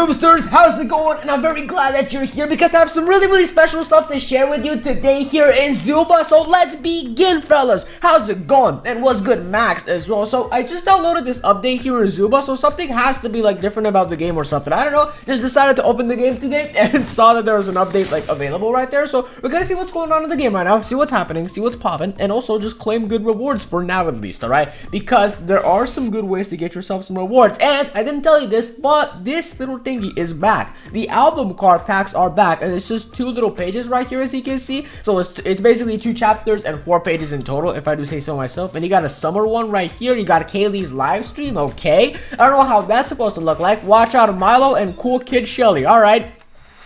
Noobsters, how's it going? And I'm very glad that you're here because I have some really special stuff to share with you today here in Zooba. So let's begin, fellas. How's it going? And what's good, Max, as well? So I just downloaded this update here in Zooba, so something has to be like different about the game or something. I don't know. Just decided to open the game today and saw that there was an update like available right there. So we're gonna see what's going on in the game right now, see what's happening, see what's popping, and also just claim good rewards for now at least, alright? Because there are some good ways to get yourself some rewards. And I didn't tell you this, but this little thingy is back. The album card packs are back, and it's just 2 little pages right here, as you can see. So it's basically 2 chapters and 4 pages in total, if I do say so myself. And you got a summer one right here. You got Kaylee's live stream. Okay, I don't know how that's supposed to look like. Watch out, Milo and Cool Kid Shelly. All right.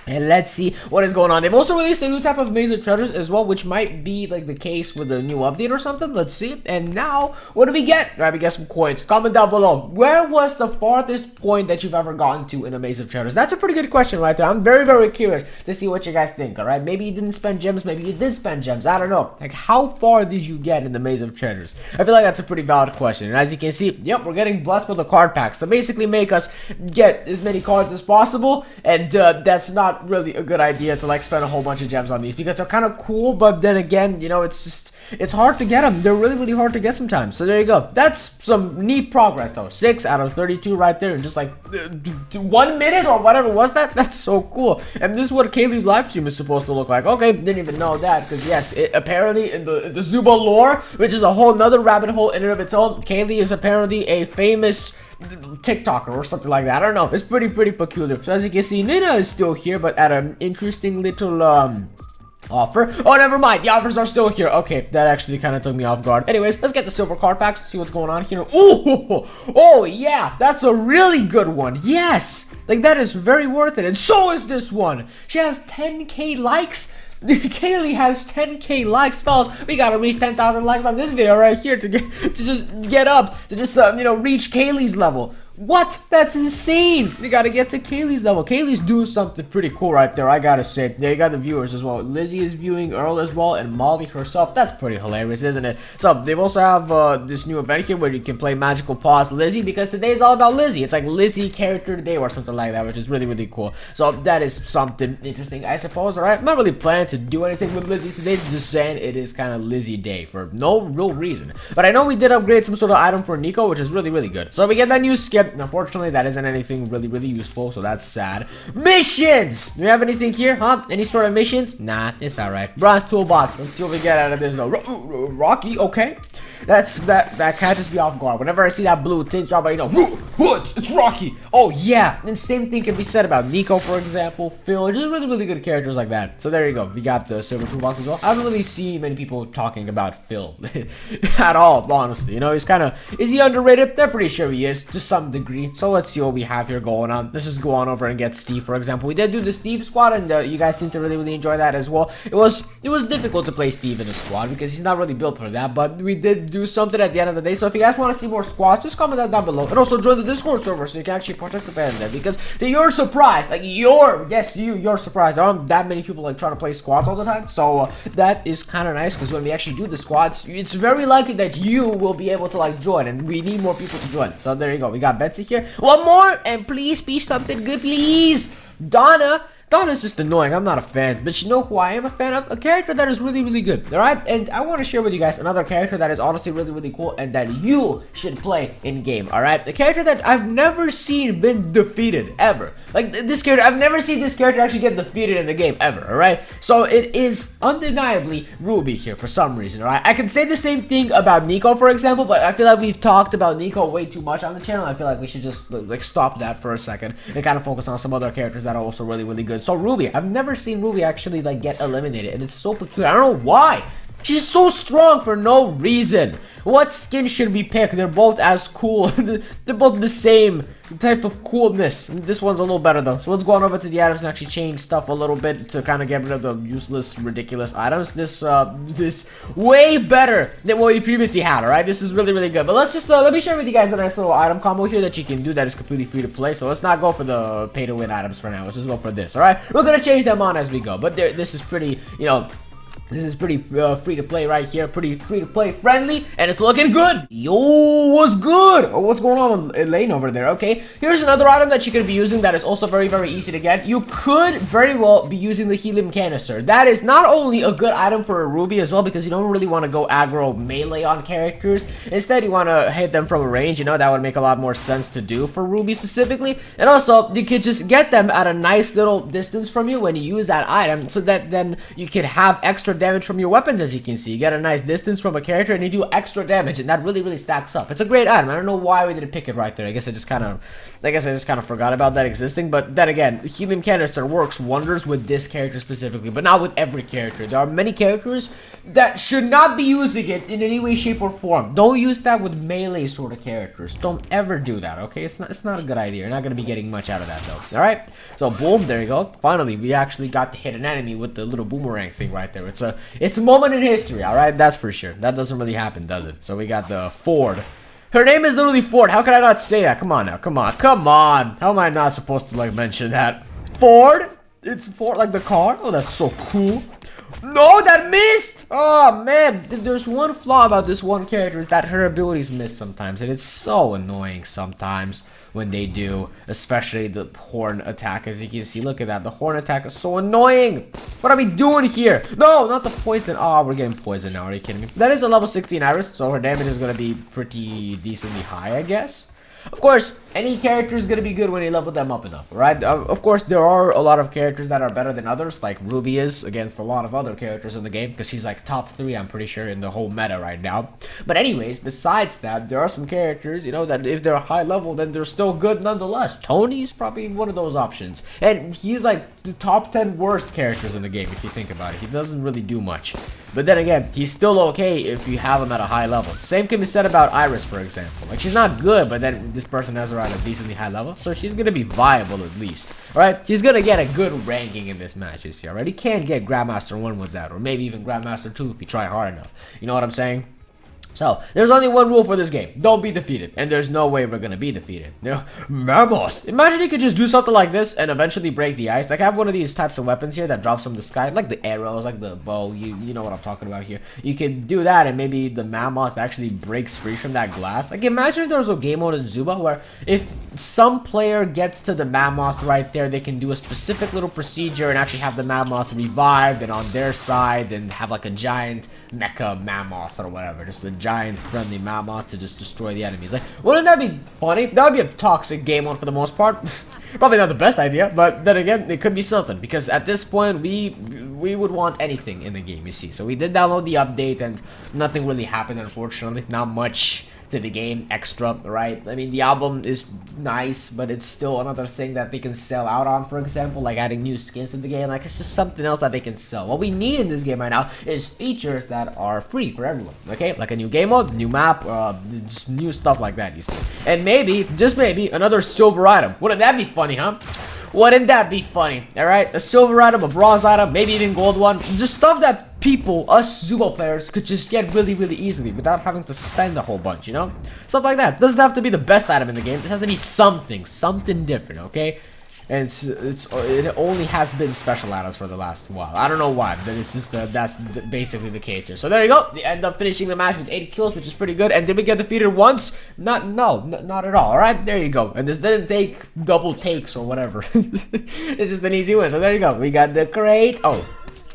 And let's see what is going on. They've also released a new type of maze of treasures as well, which might be like the case with the new update or something. Let's see. And now, what do we get? All right, we get some coins. Comment down below. Where was the farthest point that you've ever gotten to in a maze of treasures? That's a pretty good question right there. I'm very curious to see what you guys think, all right? Maybe you didn't spend gems. Maybe you did spend gems. I don't know. Like, how far did you get in the maze of treasures? I feel like that's a pretty valid question. And as you can see, yep, we're getting blessed with the card packs to basically make us get as many cards as possible. And that's not really a good idea to like spend a whole bunch of gems on these because they're kind of cool, but then again, you know, it's hard to get them. They're really hard to get sometimes. So there you go. That's some neat progress though. 6 out of 32 right there in just like 1 minute or whatever was that. That's so cool. And this is what Kaylee's live stream is supposed to look like. Okay, didn't even know that because yes, apparently in the Zooba lore, which is a whole nother rabbit hole in and of its own, Kaylee is apparently a famous TikToker or something like that. I don't know. It's pretty peculiar. So as you can see, Nina is still here, but at an interesting little offer. Oh, never mind. The offers are still here. Okay, that actually kind of took me off guard. Anyways, let's get the silver card packs. See what's going on here. Oh yeah, that's a really good one. Yes, like that is very worth it. And so is this one. She has 10k likes. Kaylee has 10k likes, fellas. We gotta reach 10,000 likes on this video right here to reach Kaylee's level. What? That's insane. We gotta get to Kaylee's level. Kaylee's doing something pretty cool right there, I gotta say. There you got the viewers as well. Lizzie is viewing, Earl as well, and Molly herself. That's pretty hilarious, isn't it? So they also have this new event here where you can play Magical Pause Lizzie, because today's all about Lizzie. It's like Lizzie character today or something like that, which is really cool. So that is something interesting, I suppose. Alright, I'm not really planning to do anything with Lizzie today, just saying it is kind of Lizzie day for no real reason. But I know we did upgrade some sort of item for Nico, which is really good. So we get that new skip. Unfortunately, that isn't anything really useful, so that's sad. Missions! Do we have anything here, huh? Any sort of missions? Nah, it's alright. Bronze toolbox. Let's see what we get out of this, though. Rocky, okay. That catches me off guard. Whenever I see that blue tint job, I know, what? It's Rocky. Oh yeah. And same thing can be said about Nico, for example, Phil, just really good characters like that. So there you go. We got the silver toolbox as well. I haven't really seen many people talking about Phil at all, honestly. You know, is he underrated? They're pretty sure he is to some degree. So let's see what we have here going on. Let's just go on over and get Steve, for example. We did do the Steve squad, and you guys seem to really enjoy that as well. It was difficult to play Steve in a squad because he's not really built for that, but we did do something at the end of the day. So if you guys want to see more squads, just comment that down below, and also join the Discord server so you can actually participate in that, because you're surprised, like you're surprised there aren't that many people like trying to play squads all the time. So that is kind of nice, because when we actually do the squads, it's very likely that you will be able to like join, and we need more people to join. So there you go. We got Betsy here. One more, and please be something good, please. Donna's just annoying. I'm not a fan. But you know who I am a fan of? A character that is really good. Alright? And I want to share with you guys another character that is honestly really cool and that you should play in game. Alright? The character that I've never seen been defeated ever. Like this character, I've never seen this character actually get defeated in the game ever. Alright? So it is undeniably Ruby here for some reason. Alright? I can say the same thing about Nico, for example, but I feel like we've talked about Nico way too much on the channel. I feel like we should just like stop that for a second and kind of focus on some other characters that are also really good. So Ruby, I've never seen Ruby actually like get eliminated, and it's so peculiar. I don't know why. She's so strong for no reason. What skin should we pick? They're both as cool. They're both the same type of coolness. This one's a little better though. So let's go on over to the items and actually change stuff a little bit to kind of get rid of the useless, ridiculous items. This way better than what we previously had. All right, this is really good. But let's just let me share with you guys a nice little item combo here that you can do that is completely free to play. So let's not go for the pay to win items for now. Let's just go for this. All right, we're gonna change them on as we go. But this is pretty, you know, This is pretty free to play right here, pretty free to play friendly, and it's looking good. Yo, what's good? Oh, what's going on with Elaine over there? Okay, here's another item that you could be using that is also very, very easy to get. You could very well be using the helium canister. That is not only a good item for a Ruby as well, because you don't really want to go aggro melee on characters. Instead, you want to hit them from a range. You know, that would make a lot more sense to do for Ruby specifically. And also, you could just get them at a nice little distance from you when you use that item, so that then you could have extra damage from your weapons. As you can see, you get a nice distance from a character and you do extra damage, and that really stacks up. It's a great item. I don't know why we didn't pick it right there. I guess I just kind of forgot about that existing. But then again, the helium canister works wonders with this character specifically, but not with every character. There are many characters that should not be using it in any way, shape, or form. Don't use that with melee sort of characters. Don't ever do that, okay? It's not a good idea. You're not gonna be getting much out of that though. Alright? So boom, there you go. Finally, we actually got to hit an enemy with the little boomerang thing right there. It's a moment in history, alright? That's for sure. That doesn't really happen, does it? So we got the Ford. Her name is literally Ford. How can I not say that? Come on now. Come on. Come on. How am I not supposed to, like, mention that? Ford? It's Ford, like the car? Oh, that's so cool. No, that missed! Oh, man. There's one flaw about this one character is that her abilities miss sometimes. And it's so annoying sometimes when they do. Especially the horn attack. As you can see, look at that. The horn attack is so annoying. What are we doing here? No, not the poison. Oh, we're getting poisoned now. Are you kidding me? That is a level 16 Iris. So her damage is going to be pretty decently high, I guess. Of course, any character is going to be good when you level them up enough, right? Of course, there are a lot of characters that are better than others, like Ruby is against a lot of other characters in the game, because she's like top 3, I'm pretty sure, in the whole meta right now. But anyways, besides that, there are some characters, you know, that if they're high level, then they're still good nonetheless. Tony's probably one of those options. And he's like the top 10 worst characters in the game, if you think about it. He doesn't really do much. But then again, he's still okay if you have him at a high level. Same can be said about Iris, for example. Like, she's not good, but then this person has her at a decently high level, so she's gonna be viable at least. Alright, she's gonna get a good ranking in this match this year, alright? You can't get Grandmaster 1 with that, or maybe even Grandmaster 2 if you try hard enough. You know what I'm saying? So, there's only one rule for this game. Don't be defeated. And there's no way we're gonna be defeated. You know, Mammoth! Imagine you could just do something like this and eventually break the ice. Like, I have one of these types of weapons here that drops from the sky. Like the arrows, like the bow. You know what I'm talking about here. You can do that and maybe the Mammoth actually breaks free from that glass. Like, imagine if there was a game mode in Zooba where if some player gets to the Mammoth right there, they can do a specific little procedure and actually have the Mammoth revived and on their side and have like a giant mecha Mammoth or whatever. Just a giant friendly Mammoth to just destroy the enemies. Like, wouldn't that be funny? That would be a toxic game mode for the most part. Probably not the best idea, but then again, it could be something, because at this point we would want anything in the game, you see. So we did download the update and nothing really happened, unfortunately. Not much to the game extra, right? I mean, the album is nice, but it's still another thing that they can sell out on, for example, like adding new skins to the game. Like, it's just something else that they can sell. What we need in this game right now is features that are free for everyone, okay? Like a new game mode, new map, just new stuff like that, you see. And maybe, just maybe, another silver item. Wouldn't that be funny, huh? Wouldn't that be funny? Alright, a silver item, a bronze item, maybe even gold one. Just stuff that people, us Zooba players, could just get really easily without having to spend a whole bunch, you know? Stuff like that. Doesn't have to be the best item in the game. It just has to be something different, okay? And it only has been special items for the last while. I don't know why, but it's just that's basically the case here. So there you go. We end up finishing the match with 8 kills, which is pretty good. And did we get defeated once? Not at all. All right, there you go. And this didn't take double takes or whatever. It's just an easy win. So there you go. We got the crate. Oh,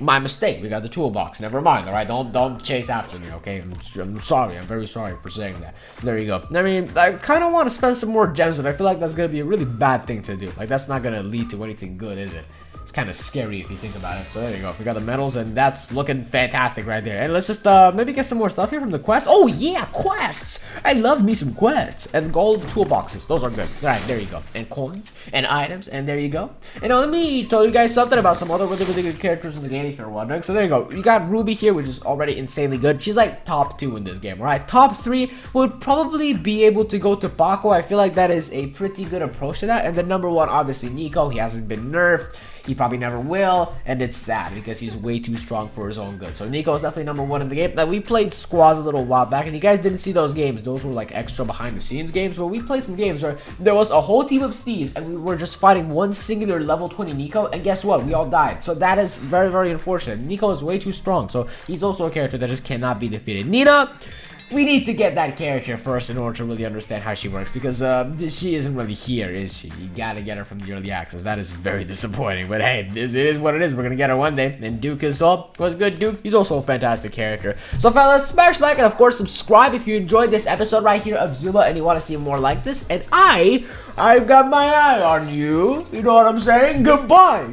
my mistake. We got the toolbox. Never mind. All right, don't chase after me. Okay, I'm sorry. I'm very sorry for saying that. There you go. I mean, I kind of want to spend some more gems, but I feel like that's gonna be a really bad thing to do. Like, that's not gonna lead to anything good, is it? It's kind of scary if you think about it. So there you go. We got the medals, and that's looking fantastic right there. And let's just maybe get some more stuff here from the quest. Oh yeah, quests! I love me some quests. And gold toolboxes. Those are good. All right, there you go. And coins and items, and there you go. And now let me tell you guys something about some other really good characters in the game, if you're wondering. So there you go. You got Ruby here, which is already insanely good. She's like top 2 in this game, all right? Top 3 would probably be able to go to Paco. I feel like that is a pretty good approach to that. And then number 1, obviously, Nico. He hasn't been nerfed. He he probably never will, and it's sad because he's way too strong for his own good. So Nico is definitely number 1 in the game. Now, we played squads a little while back, and you guys didn't see those games. Those were like extra behind the scenes games, but we played some games where there was a whole team of Steves, and we were just fighting one singular level 20 Nico, and guess what? We all died. So that is very, very unfortunate. Nico is way too strong, so he's also a character that just cannot be defeated. Nina, we need to get that character first in order to really understand how she works, because she isn't really here, is she? You gotta get her from the early access. That is very disappointing, but hey, it is what it is. We're gonna get her one day. And Duke is well. What's good, Duke? He's also a fantastic character. So fellas, smash like and of course subscribe if you enjoyed this episode right here of Zooba and you want to see more like this. And I've got my eye on you. You know what I'm saying? Goodbye.